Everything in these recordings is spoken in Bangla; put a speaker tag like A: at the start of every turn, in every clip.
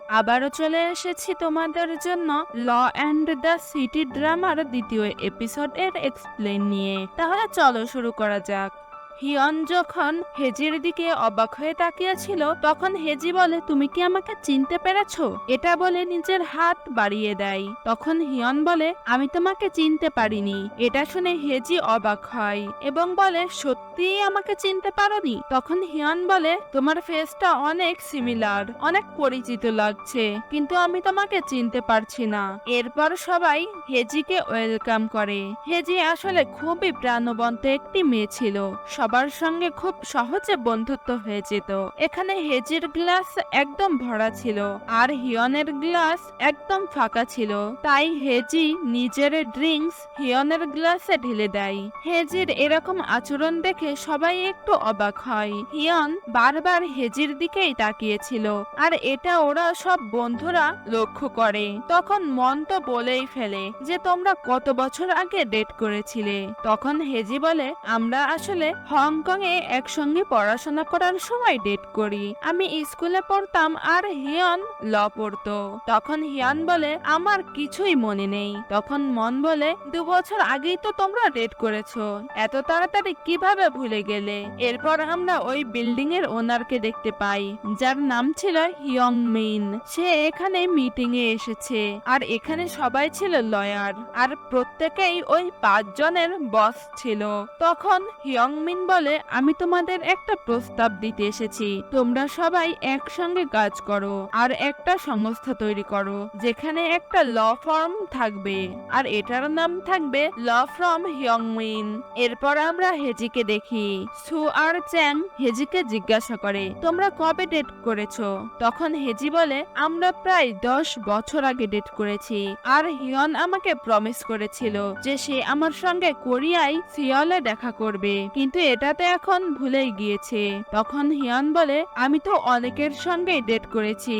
A: আবারও চলে এসেছি তোমাদের জন্য ল অ্যান্ড দ্য সিটি ড্রামার দ্বিতীয় এপিসোডের এক্সপ্লেন নিয়ে। তাহলে চলো শুরু করা যাক। হিয়ন যখন হেজির দিকে অবাক হয়ে তাকিয়েছিল তখন হেজি বলে, তুমি কি আমাকে চিনতে পেরেছো? এটা বলে নিজের হাত বাড়িয়ে দেয়। তখন হিয়ন বলে, আমি তোমাকে চিনতে পারিনি। এটা শুনে হেজি অবাক হয় এবং বলে, সত্যিই আমাকে চিনতে পারোনি? তখন হিয়ন বলে, তোমার ফেসটা অনেক সিমিলার, অনেক পরিচিত লাগছে, কিন্তু আমি তোমাকে চিনতে পারছি না। এরপর সবাই হেজিকে ওয়েলকাম করে। হেজি আসলে খুবই প্রাণবন্ত একটি মেয়ে ছিল, সবার সঙ্গে খুব সহজে বন্ধুত্ব হয়ে যেত। এখানে হেজির গ্লাস একদম ভরা ছিল আর হিয়নের গ্লাস একদম ফাঁকা ছিল, তাই হেজি নিজের ড্রিঙ্কস হিয়নের গ্লাসে ঢেলে দেয়। হেজির এরকম আচরণ দেখে সবাই একটু অবাক হয়। হিয়ন বারবার হেজির দিকেই তাকিয়েছিল আর এটা ওরা সব বন্ধুরা লক্ষ্য করে। তখন মন তো বলেই ফেলে যে তোমরা কত বছর আগে ডেট করেছিলে। তখন হেজি বলে, আমরা আসলে হংকং এ একসঙ্গে পড়াশোনা করার সময় ডেট করি। আমি স্কুলে পড়তাম আর হিয়ন ল পড়তো। তখন হিয়ন বলে, আমার কিছুই মনে নেই। তখন মন বলে, 2 বছর আগেই তো তোমরা ডেট করেছো, এত তাড়াতাড়ি কিভাবে ভুলে গেলে? এরপর আমরা ওই বিল্ডিং এর ওনারকে দেখতে পাই, যার নাম ছিল হিয়ং মিন। সে এখানে মিটিং এ এসেছে আর এখানে সবাই ছিল লয়ার আর প্রত্যেকেই ওই 5 জনের বস ছিল। তখন হিয়ং মিন বলে, আমি তোমাদের একটা প্রস্তাব দিতে এসেছি। তোমরা সবাই একসঙ্গে কাজ করো আর একটা সংস্থা তৈরি করো যেখানে একটা ল ফার্ম থাকবে আর এটার নাম থাকবে ল ফ্রম হিয়ং মিন। এরপর আমরা হেজিকে দেখি। সু আর চ্যাং হেজিকে জিজ্ঞাসা করে, তোমরা কবে ডেট করেছো? তখন হেজি বলে, আমরা প্রায় 10 বছর আগে ডেট করেছি আর হিয়ন আমাকে প্রমিস করেছিল যে সে আমার সঙ্গে কোরিয়ায় সিওলে দেখা করবে, কিন্তু এটাতে এখন ভুলেই গিয়েছে। তখন হিয়ন বলে, আমি তো অনেকের সঙ্গে ডেট করেছি,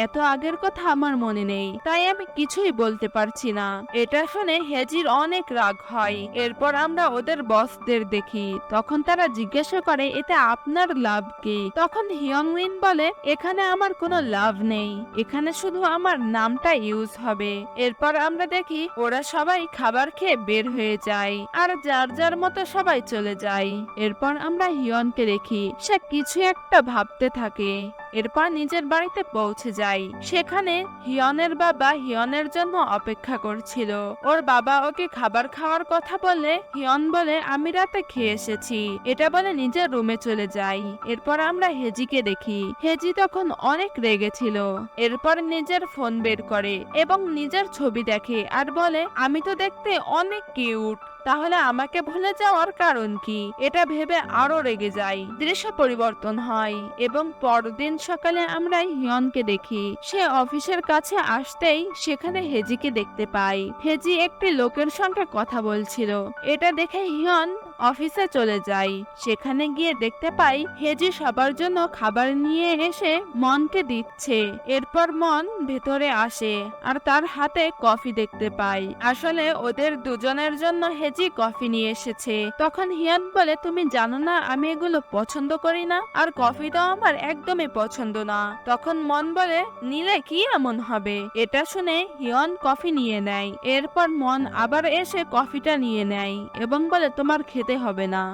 A: এত আগের কথা আমার মনে নেই, তাই আমি কিছুই বলতে পারছি না। এটা শুনে হেজির অনেক রাগ হয়। এরপর আমরা ওদের বসদের দেখি। তখন তারা জিজ্ঞাসা করে, এতে আপনার লাভ কি? তখন হিয়ংমিন বলে, এখানে আমার কোনো লাভ নেই, এখানে শুধু আমার নামটা ইউজ হবে। এরপর আমরা দেখি ওরা সবাই খাবার খেয়ে বের হয়ে যায় আর যার যার মতো সবাই চলে যায়। এরপর আমরা হিয়নকে দেখি, সে কিছু একটা ভাবতে থাকে। এরপর নিজের বাড়িতে পৌঁছে যায়। সেখানে হিয়নের বাবা হিয়নের জন্য অপেক্ষা করছিল। ওর বাবা ওকে খাবার খাওয়ার কথা বলে হিয়ন বলে, আমি রাতে খেয়ে এসেছি, এটা বলে নিজের রুমে চলে যায়। এরপর আমরা হেজিকে দেখি। হেজি তখন অনেক রেগেছিল। এরপর নিজের ফোন বের করে এবং নিজের ছবি দেখে আর বলে, আমি তো দেখতে অনেক কিউট, তাহলে আমাকে ভুলে যাওয়ার কারণ কি? এটা ভেবে আরো রেগে যায়। দৃশ্য পরিবর্তন হয় এবং পরদিন সকালে আমরা হিয়নকে দেখি। সে অফিসের কাছে আসতেই সেখানে হেজিকে দেখতে পাই। হেজি একটি লোকের সঙ্গে কথা বলছিল। এটা দেখে হিয়ন অফিসে চলে যায়। সেখানে গিয়ে দেখতে পাই হেজি সবার জন্য খাবার নিয়ে এসে মনকে দিচ্ছে। এরপর মন ভেতরে আসে আর তার হাতে কফি দেখতে পাই। আসলে ওদের দুজনের জন্য হেজি কফি নিয়ে এসেছে। তখন হিয়ন বলে, তুমি জানো না আমি এগুলো পছন্দ করি না, আর কফিটাও আমার একদমই পছন্দ না। তখন মন বলে, নিলে কি এমন হবে? এটা শুনে হিয়ন কফি নিয়ে নেয়। এরপর মন আবার এসে কফিটা নিয়ে নেয় এবং বলে, তোমার খেতে হবে না।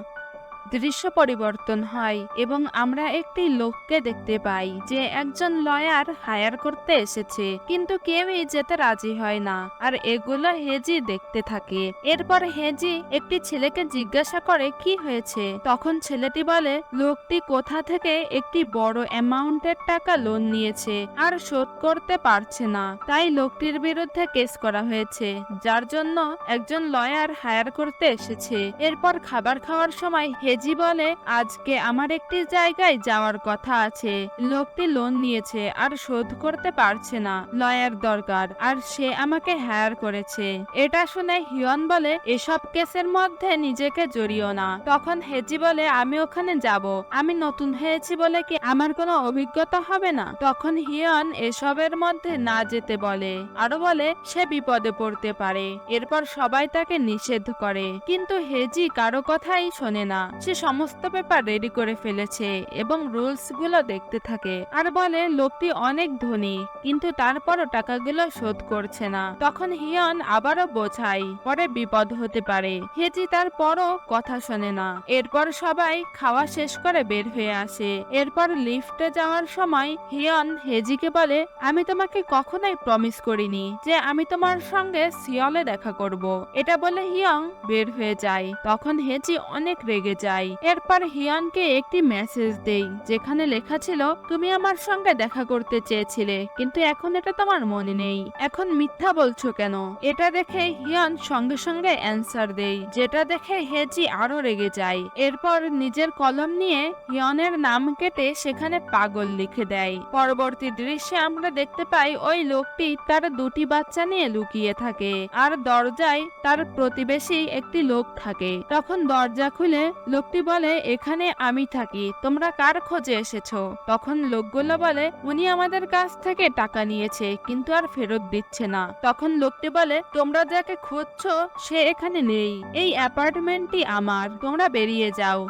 A: দৃশ্য পরিবর্তন হয় এবং আমরা একটি লোককে দেখতে পাই যে একজন লয়ার হায়ার করতে এসেছে, কিন্তু কেউই যেতে রাজি হয় না আর এগুলো হেজি দেখতে থাকে। এরপর হেজি একটি ছেলেকে জিজ্ঞাসা করে, কি হয়েছে? তখন ছেলেটি বলে, লোকটি কোথা থেকে একটি বড় অ্যামাউন্টের টাকা লোন নিয়েছে আর শোধ করতে পারছে না, তাই লোকটির বিরুদ্ধে কেস করা হয়েছে, যার জন্য একজন লয়ার হায়ার করতে এসেছে। এরপর খাবার খাওয়ার সময় হেজি বলে, আজকে আমার একটি জায়গায় যাওয়ার কথা আছে, লোকটি লোন নিয়েছে আর শোধ করতে পারছে না, লয়ার দরকার আর সে আমাকে হায়ার করেছে। এটা শুনে হিয়ন বলে, এসব কেসের মধ্যে নিজেকে জড়িও না। তখন হেজি বলে, আমি ওখানে যাব, আমি নতুন হয়েছি বলে কি আমার কোনো অভিজ্ঞতা হবে না? তখন হিয়ন এসবের মধ্যে না যেতে বলে, আরো বলে সে বিপদে পড়তে পারে। এরপর সবাই তাকে নিষেধ করে, কিন্তু হেজি কারো কথাই শোনে না। সে সমস্ত পেপার রেডি করে ফেলেছে এবং রুলস গুলো দেখতে থাকে আর বলে লোকটি অনেক ধনী কিন্তু তারপরও টাকাগুলো শোধ করছে না। তখন হিয়ন আবারও বোঝায় পরে বিপদ হতে পারে। হেজি তারপরও কথা শোনে না। এরপর সবাই খাওয়া শেষ করে বের হয়ে আসে। এরপর লিফটে যাওয়ার সময় হিয়ন হেজিকে বলে, আমি তোমাকে কখনোই প্রমিস করিনি যে আমি তোমার সঙ্গে সিওলে দেখা করব। এটা বলে হিয়ং বের হয়ে যায়। তখন হেজি অনেক রেগে যায়। এরপর হিয়নকে একটি মেসেজ দেই যেখানে লেখা ছিল, তুমি আমার সঙ্গে দেখা করতে চেয়েছিলে কিন্তু এখন এটা তোমার মনে নেই, এখন মিথ্যা বলছো কেন? এটা দেখে হিয়ন সঙ্গে সঙ্গে অ্যান্সার দেই, যেটা দেখে হেজি আরো রেগে যায়। এরপর নিজের কলম নিয়ে হিয়নের নাম কেটে সেখানে পাগল লিখে দেয়। পরবর্তী দৃশ্যে আমরা দেখতে পাই ওই লোকটি তার দুটি বাচ্চা নিয়ে লুকিয়ে থাকে আর দরজায় তার প্রতিবেশী একটি লোক থাকে। তখন দরজা খুলে লোকটি বলে, এখানে আমি থাকি, তোমরা কার খোঁজে এসেছো? তখন লোকগুলো বলে, উনি আমাদের কাছ থেকে টাকা নিয়েছে কিন্তু আর ফেরত দিচ্ছে না। তখন লোকটি বলে, তোমরা যাকে খুঁজছো সে এখানে নেই, এই অ্যাপার্টমেন্টটি আমার, তোমরা বেরিয়ে যাও।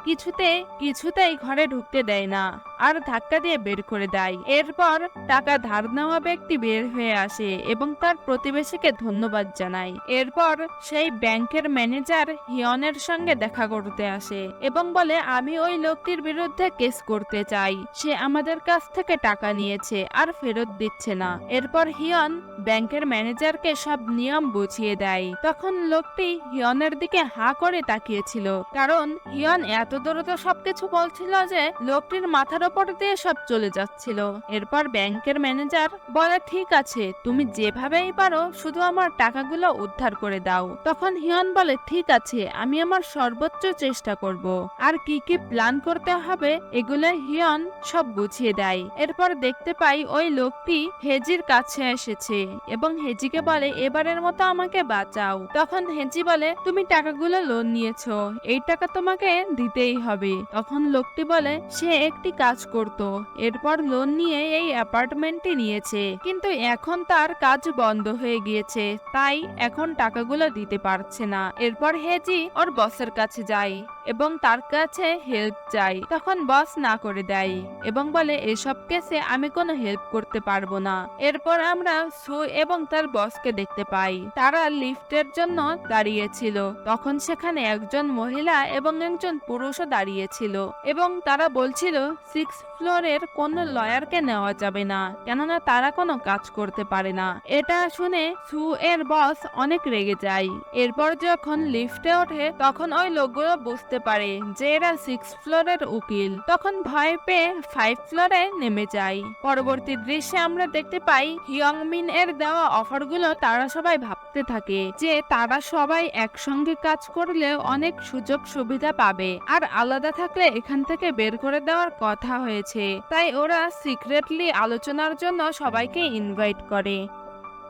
A: কিছুতেই ঘরে ঢুকতে দেয় না আর ধাক্কা দিয়ে বের করে দেয়। এরপর টাকা ধার নেওয়া ব্যক্তি বের হয়ে আসে এবং তার প্রতিবেশীকে ধন্যবাদ জানায়। এরপর সেই ব্যাংকের ম্যানেজার হিয়নের সঙ্গে দেখা করতে আসে এবং বলে, আমি ওই লোকটির বিরুদ্ধে কেস করতে চাই, সে আমাদের কাছ থেকে টাকা নিয়েছে আর ফেরত দিচ্ছে না। এরপর হিয়ন ব্যাংকের ম্যানেজারকে সব নিয়ম বুঝিয়ে দেয়। তখন লোকটি হিয়নের দিকে হা করে তাকিয়েছিল, কারণ হিয়ন এত দ্রুত সবকিছু বলছিল যে লোকটির মাথার উপর দিয়ে সব চলে যাচ্ছিল। এরপর ব্যাংকের ম্যানেজার বলে, ঠিক আছে, তুমি যেভাবেই পারো শুধু আমার টাকাগুলো উদ্ধার করে দাও। তখন হিয়ন বলে, ঠিক আছে, আমি আমার সর্বোচ্চ চেষ্টা করব। আর কি কি প্ল্যান করতে হবে এগুলো হিয়ন সব বুঝিয়ে দেয়। এরপর দেখতে পাই ওই লোকটি হেজির কাছে এসেছে এবং হেজিকে বলে, এবারের মতো আমাকে বাঁচাও। তখন হেজি বলে, তুমি টাকাগুলো লোন নিয়েছো, এই টাকা তোমাকে দিতেই হবে। তখন লোকটি বলে সে একটি কাজ করত, এরপর লোন নিয়ে এই অ্যাপার্টমেন্টটি নিয়েছে কিন্তু এখন তার কাজ বন্ধ হয়ে গিয়েছে, তাই এখন টাকাগুলো দিতে পারছে না। এরপর হেজি ওর বসের কাছে যায় এবং তার কাছে হেল্প চাই। তখন বস না করে দেয় এবং বলে, এসব কেসে আমি কোনো হেল্প করতে পারবো না। এরপর আমরা সু এবং তার বসকে দেখতে পাই, তারা লিফটের জন্য দাঁড়িয়েছিল। তখন সেখানে একজন মহিলা এবং একজন পুরুষও দাঁড়িয়েছিল এবং তারা বলছিল 6th ফ্লোরের কোনো লয়ারকে নেওয়া যাবে না, কেননা তারা কোনো কাজ করতে পারে না। এটা শুনে সু এর বস অনেক রেগে যায়। এরপর যখন লিফটে ওঠে তখন ওই লোকগুলো বুঝতে পারে যে এরা 6th ফ্লোরের উকিল। তখন ভয় পেয়ে 5 ফ্লোরে নেমে যায়। পরবর্তী দৃশ্যে আমরা দেখতে পাই হিয়ং মিন এর দেওয়া অফারগুলো তারা সবাই ভাবতে থাকে যে তারা সবাই একসঙ্গে কাজ করলে অনেক সুযোগ সুবিধা পাবে আর আলাদা থাকলে এখান থেকে বের করে দেওয়ার কথা হয়েছে, তাই ওরা সিক্রেটলি আলোচনার জন্য সবাইকে ইনভাইট করে।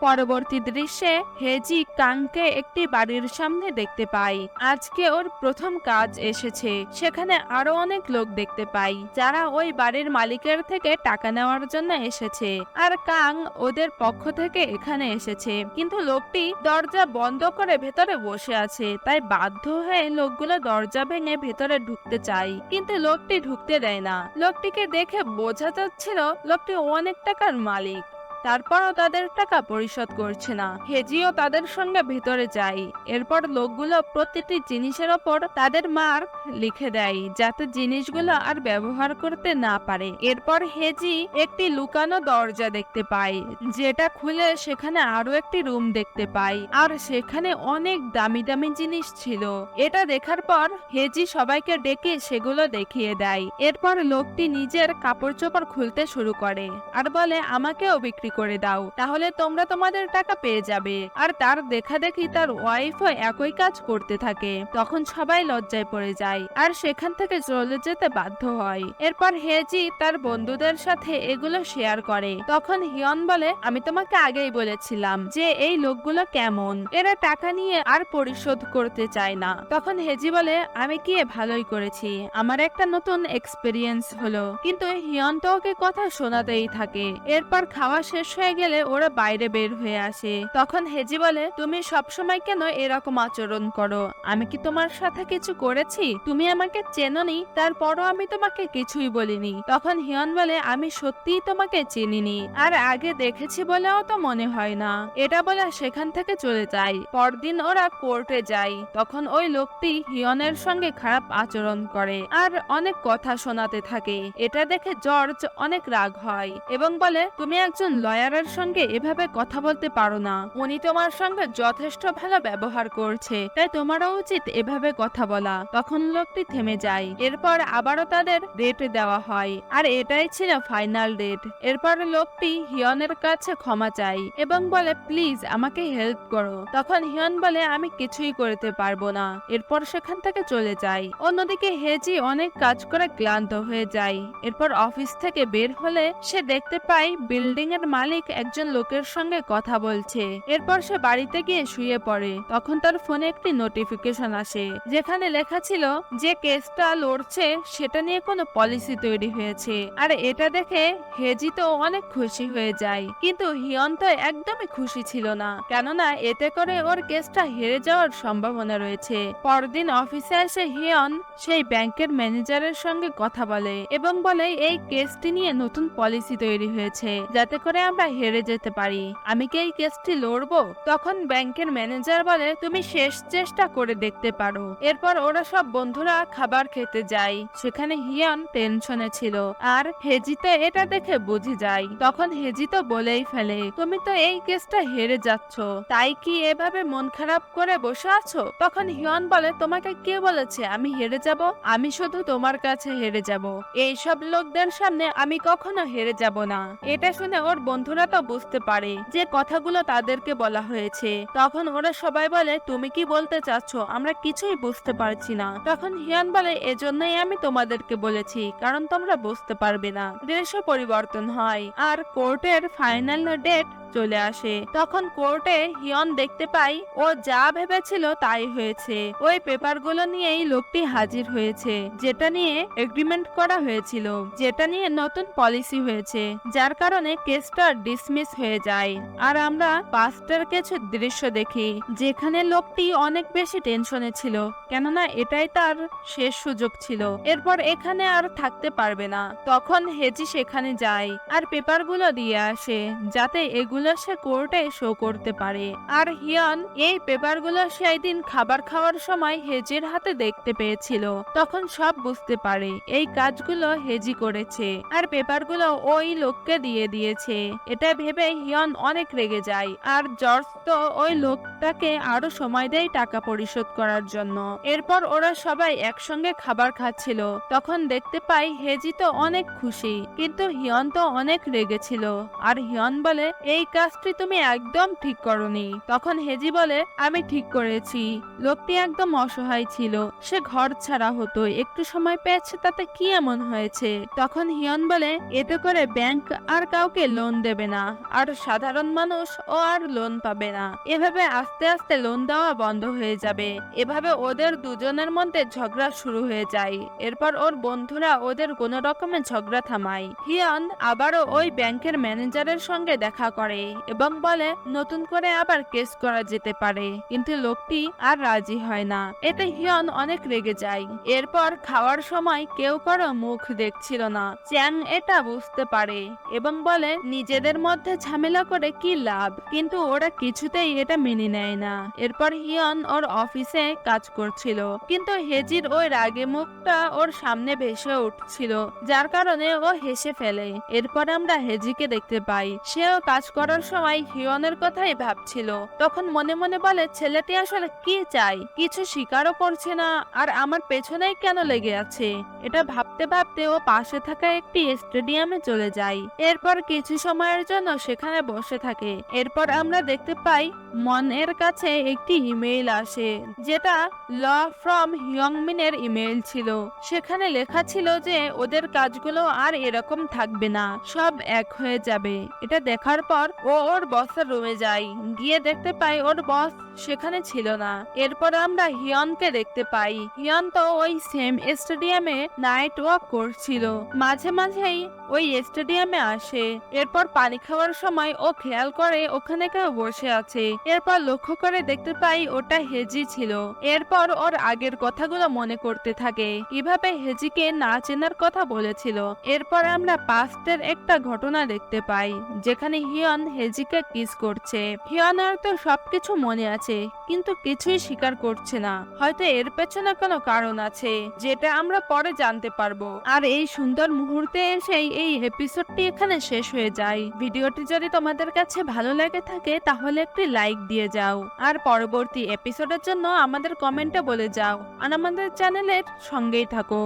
A: পরবর্তী দৃশ্যে হেজি কাংকে একটি বাড়ির সামনে দেখতে পাই। আজকে ওর প্রথম কাজ এসেছে। সেখানে আরো অনেক লোক দেখতে পাই যারা ওই বাড়ির মালিকের থেকে টাকা নেওয়ার জন্য এসেছে আর কাং ওদের পক্ষ থেকে এখানে এসেছে, কিন্তু লোকটি দরজা বন্ধ করে ভেতরে বসে আছে, তাই বাধ্য হয়ে লোকগুলো দরজা ভেঙে ভেতরে ঢুকতে চায় কিন্তু লোকটি ঢুকতে দেয় না। লোকটিকে দেখে বোঝা যাচ্ছিল লোকটি অনেক টাকার মালিক, তারপরও তাদের টাকা পরিশোধ করছে না। হেজিও তাদের সঙ্গে ভেতরে যায়। এরপর লোকগুলো প্রতিটি জিনিসের ওপর তাদের মার্ক লিখে দেয় যাতে জিনিসগুলো আর ব্যবহার করতে না পারে। এরপর হেজি একটি লুকানো দরজা দেখতে পায় যেটা খুলে সেখানে আরো একটি রুম দেখতে পায় আর সেখানে অনেক দামি দামি জিনিস ছিল। এটা দেখার পর হেজি সবাইকে ডেকে সেগুলো দেখিয়ে দেয়। এরপর লোকটি নিজের কাপড় চোপড় খুলতে শুরু করে আর বলে, আমাকেও বিক্রি করে দাও, তাহলে তোমরা তোমাদের টাকা পেয়ে যাবে। আর তার দেখা দেখি তার ওয়াইফও একই কাজ করতে থাকে। তখন সবাই লজ্জায় পড়ে যায় আর সেখান থেকে চলে যেতে বাধ্য হয়। এরপর হেজি তার বন্ধুদের সাথে এগুলো শেয়ার করে। তখন হিয়ন বলে, আমি তোমাকে আগেই বলেছিলাম যে এই লোকগুলো কেমন, এরা টাকা নিয়ে আর পরিশোধ করতে চায় না। তখন হেজি বলে, আমি কি ভালোই করেছি, আমার একটা নতুন এক্সপেরিয়েন্স হলো। কিন্তু হিয়ন তো ওকে কথা শোনাতেই থাকে। এরপর খাওয়া শেষ শেষ হয়ে গেলে ওরা বাইরে বের হয়ে আসে। তখন হেজি বলে, তুমি সবসময় কেন এরকম আচরণ করো? আমি কি তোমার সাথে কিছু করেছি? তুমি আমাকে চেনোনি, তারপরও আমি তোমাকে কিছুই বলিনি। তখন হিয়ন বলে, আমি সত্যিই তোমাকে চিনিনি, আর আগে দেখেছি বলেও তো মনে হয় না। এটা বলে সেখান থেকে চলে যায়। পরদিন ওরা কোর্টে যায়। তখন ওই লোকটি হিয়নের সঙ্গে খারাপ আচরণ করে আর অনেক কথা শোনাতে থাকে। এটা দেখে জর্জ অনেক রাগ হয় এবং বলে, তুমি একজন লয়ারের সঙ্গে এভাবে কথা বলতে পারো না। উনি তোমার সঙ্গে যথেষ্ট ভালো ব্যবহার করছে, তাই তোমারও উচিত এভাবে কথা বলা। তখন লোকটি থেমে যায়। এরপর আবারও তাদের ডেট দেওয়া হয়, আর এটাই ছিল ফাইনাল ডেট। এরপর লোকটি হিয়নের কাছে ক্ষমা চায় এবং বলে, প্লিজ আমাকে হেল্প করো। তখন হিয়ন বলে, আমি কিছুই করতে পারবো না। এরপর সেখান থেকে চলে যায়। অন্যদিকে হেজি অনেক কাজ করে ক্লান্ত হয়ে যায়। এরপর অফিস থেকে বের হলে সে দেখতে পায় বিল্ডিং এর মালিক একজন লোকের সঙ্গে কথা বলছে। এরপর সে বাড়িতে গিয়ে শুয়ে পড়ে। তখন তার ফোনে একটি নোটিফিকেশন আসে, যেখানে লেখা ছিল যে কেসটা লড়ছে সেটা নিয়ে কোনো পলিসি তৈরি হয়েছে। আর এটা দেখে হেজি তো অনেক খুশি হয়ে যায়, কিন্তু হিয়ন তো একদমই খুশি ছিল না, কেননা এতে করে ওর কেসটা হেরে যাওয়ার সম্ভাবনা রয়েছে। পরদিন অফিসে এসে হিয়ন সেই ব্যাংকের ম্যানেজারের সঙ্গে কথা বলে এবং বলে, এই কেসটি নিয়ে নতুন পলিসি তৈরি হয়েছে যাতে করে আমরা হেরে যেতে পারি। আমি কি এই কেসটি লড়বো? তখন ব্যাংকের ম্যানেজার বলে, তুমি শেষ চেষ্টা করে দেখতে পারো। এরপর ওরা সব বন্ধুরা খাবার খেতে যায়। সেখানে হিয়ন টেনশনে ছিল, আর হেজি তো এটা দেখে বুঝে যায়। তখন হেজি তো বলেই ফেলে, তুমি তো এই কেসটা হেরে যাচ্ছ, তাই কি এভাবে মন খারাপ করে বসে আছো? তখন হিয়ন বলে, তোমাকে কে বলেছে আমি হেরে যাব? আমি শুধু তোমার কাছে হেরে যাব। এইসব লোকদের সামনে আমি কখনো হেরে যাব না। এটা শুনে ওর বন্ধুরা তো বুঝতে পারে যে কথাগুলো তাদেরকে বলা হয়েছে। তখন ওরা সবাই বলে, তুমি কি বলতে চাচ্ছ? আমরা কিছুই বুঝতে পারছি না। তখন হিয়ন বলে, এজন্যই আমি তোমাদেরকে বলেছি, কারণ তোমরা বুঝতে পারবে না। দৃশ্য পরিবর্তন হয় আর কোর্টের ফাইনাল ডেট চলে আসে। তখন কোর্টে হিয়ন দেখতে পাই ও যা ভেবেছিল তাই হয়েছে। ওই পেপারগুলো নিয়েই লোকটি হাজির হয়েছে, যেটা নিয়ে এগ্রিমেন্ট করা হয়েছিল, যেটা নিয়ে নতুন পলিসি হয়েছে, যার কারণে কেসটা ডিসমিস হয়ে যায়। আর আমরা পাস্টের কিছু দৃশ্য দেখি যেখানে লোকটি অনেক বেশি টেনশনে ছিল, কেননা এটাই তার শেষ সুযোগ ছিল। এরপর এখানে আর থাকতে পারবে না। তখন হেজি সেখানে যায় আর পেপারগুলো দিয়ে আসে, যাতে এগুলো সে কোর্টে শো করতে পারে। আর হিয়ন এই পেপারগুলো সেই দিন খাবার খাওয়ার সময় হেজির হাতে দেখতে পেয়েছিল। তখন সব বুঝতে পারে এই কাজগুলো হেজি করেছে আর পেপারগুলো ওই লোককে দিয়ে দিয়েছে। এটা ভেবে হিয়ন অনেক রেগে যায়, আর জর্জ তো ওই লোকটাকে আরো সময় দেয় টাকা পরিশোধ করার জন্য। এরপর ওরা সবাই একসঙ্গে খাবার খাচ্ছিল। তখন দেখতে পাই হেজি তো অনেক খুশি, কিন্তু হিয়ন তো অনেক রেগেছিল। আর হিয়ন বলে, এই কাজটি তুমি একদম ঠিক করনি। তখন হেজি বলে, আমি ঠিক করেছি। লোকটি একদম অসহায় ছিল, সে ঘর ছাড়া হতো, একটু সময় পেয়েছে তাতে কি এমন হয়েছে? তখন হিয়ন বলে, এতে করে ব্যাংক আর কাউকে লোন দেবে না, আর সাধারণ মানুষ ও আর লোন পাবে না। এভাবে আস্তে আস্তে লোন দেওয়া বন্ধ হয়ে যাবে। এভাবে ওদের দুজনের মধ্যে ঝগড়া শুরু হয়ে যায়। এরপর ওর বন্ধুরা ওদের কোনো রকমের ঝগড়া থামায়। হিয়ন আবারও ওই ব্যাংকের ম্যানেজারের সঙ্গে দেখা করে এবং বলে, নতুন করে আবার কেস করা যেতে পারে, কিন্তু লোকটি আর রাজি হয় না। এতে হিয়ন অনেক রেগে যায়। এরপর খাওয়ার সময় কেউ কারো মুখ দেখছিল না। চ্যাং এটা বুঝতে পারে এবং বলে, নিজেদের মধ্যে ঝামেলা করে কি লাভ? কিন্তু ওরা কিছুতেই এটা মেনে নেয় না। এরপর হিয়ন ওর অফিসে কাজ করছিল, কিন্তু হেজির ওই রাগে মুখটা ওর সামনে ভেসে উঠছিল, যার কারণে ও হেসে ফেলে। এরপর আমরা হেজিকে দেখতে পাই, সেও কাজ করার সময় হিয়নের কথাই ভাবছিল। তখন মনে মনে বলে, ছেলেটি আসলে কি চাই? কিছু স্বীকারও করছে না, আর আমার পেছনেই কেন লেগে আছে? এটা ভাবতে ভাবতে ও পাশে থাকা একটি স্টেডিয়ামে চলে যায়। এরপর কিছু সময়ের জন্য সেখানে বসে থাকে। এরপর আমরা দেখতে পাই মনের কাছে একটি ইমেইল আসে, যেটা ল ফ্রম হিয়ংমিনের ইমেইল ছিল। সেখানে লেখা ছিল যে ওদের কাজগুলো আর এরকম থাকবে না, সব এক হয়ে যাবে। এটা দেখার পর ও ওর বসের রুমে যায়। গিয়ে দেখতে পাই ওর বস সেখানে ছিল না। এরপর আমরা হিয়নকে দেখতে পাই। হিয়ন তো ওই সেম স্টেডিয়ামে নাইট ওয়াক করছিল, মাঝে মাঝেই ওই স্টেডিয়ামে আসে। এরপর পানি খাওয়ার সময় ও খেয়াল করে ওখানে কেউ বসে আছে। এরপর লক্ষ্য করে দেখতে পাই ওটা হেজি ছিল। এরপর ওর আগের কথাগুলো মনে করতে থাকে, কিভাবে হেজিকে না চেনার কথা বলেছিল। এরপর আমরা পাস্টের একটা ঘটনা দেখতে পাই, যেখানে হিয়ন হেজিকে কিস করছে। হিয়নের তো সবকিছু মনে আছে, কিন্তু কিছুই স্বীকার করছে না। হয়তো এর পেছনে কোনো কারণ আছে, যেটা আমরা পরে জানতে পারবো। আর এই সুন্দর মুহূর্তে এসেই এই এপিসোডটি এখানে শেষ হয়ে যায়। ভিডিওটি যদি তোমাদের কাছে ভালো লেগে থাকে তাহলে একটি লাইক দিয়ে যাও, আর পরবর্তী এপিসোডের জন্য আমাদের কমেন্টে বলে যাও, আর আমাদের চ্যানেলের সঙ্গেই থাকো।